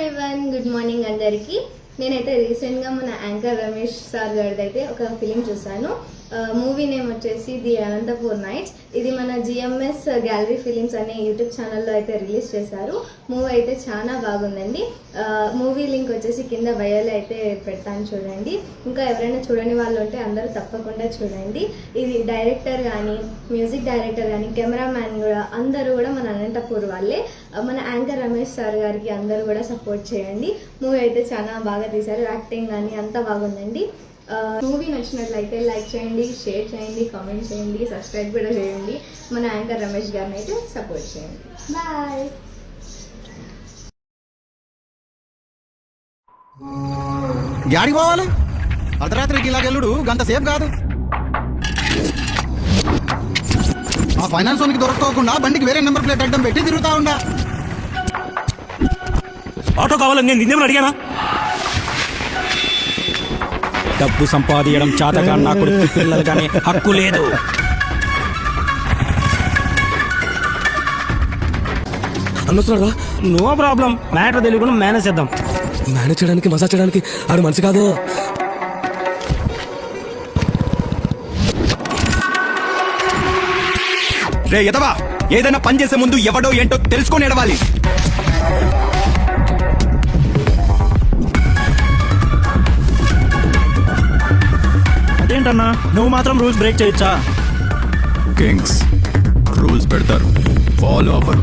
Everyone, good morning అందరికీ. నేనైతే రీసెంట్గా మన యాంకర్ రమేష్ సార్ గారిది అయితే ఒక ఫిలిం చూసాను. మూవీ నేమ్ వచ్చేసి ది అనంతపూర్ నైట్స్. ఇది మన జిఎంఎస్ గ్యాలరీ ఫిలిమ్స్ అనే యూట్యూబ్ ఛానల్లో అయితే రిలీజ్ చేశారు. మూవీ అయితే చాలా బాగుందండి. మూవీ లింక్ వచ్చేసి కింద బయోలో అయితే పెడతాను, చూడండి. ఇంకా ఎవరైనా చూడని వాళ్ళు ఉంటే అందరూ తప్పకుండా చూడండి. ఇది డైరెక్టర్ కానీ, మ్యూజిక్ డైరెక్టర్ కానీ, కెమెరామ్యాన్ కూడా అందరూ కూడా మన అనంతపూర్ వాళ్ళే. మన యాంకర్ రమేష్ సార్ గారికి అందరూ కూడా సపోర్ట్ చేయండి. మూవీ అయితే చాలా బాగా తీశారు, యాక్టింగ్ కానీ అంతా బాగుందండి. మూవీ నచ్చినట్లయితే లైక్ చేయండి, షేర్ చేయండి, కామెంట్ చేయండి, సబ్స్క్రైబ్ కూడా చేయండి. మన యాంకర్ రమేష్ గారిని అయితే సపోర్ట్ చేయండి. బాయ్. యాడికి పోవాలి? అర్ధరాత్రికి ఇలాగెల్లుడు గంట సేపు కాదు. ఆ ఫైనాన్స్ వానికి దొరకకుండా బండికి వేరే నెంబర్ ప్లేట్ అడ్డం పెట్టి తిరుగుతా ఉండా. ఆటో కావాలని నేను నిన్నేమని అడిగానా? డబ్బు సంపాదించడం చేతగా నా కొడుకు పిల్లలు కానీ హక్కు లేదు. అన్నొస్తున్నారా? నో ప్రాబ్లం, మ్యాటర్ తెలియకుండా మేనేజ్ చేద్దాం. మేనేజ్ చేయడానికి, మసాజ్ చేయడానికి ఆడు మనిషి కాదు. రే ఎదవా, ఏదైనా పని చేసే ముందు ఎవడో ఏంటో తెలుసుకొని ఎడవాలి. అదేంటన్నా, నువ్వు మాత్రం రూల్స్ బ్రేక్ చేయొచ్చా? కింగ్స్ రూల్స్ పెడతారు, ఫాలో అవ్వరు.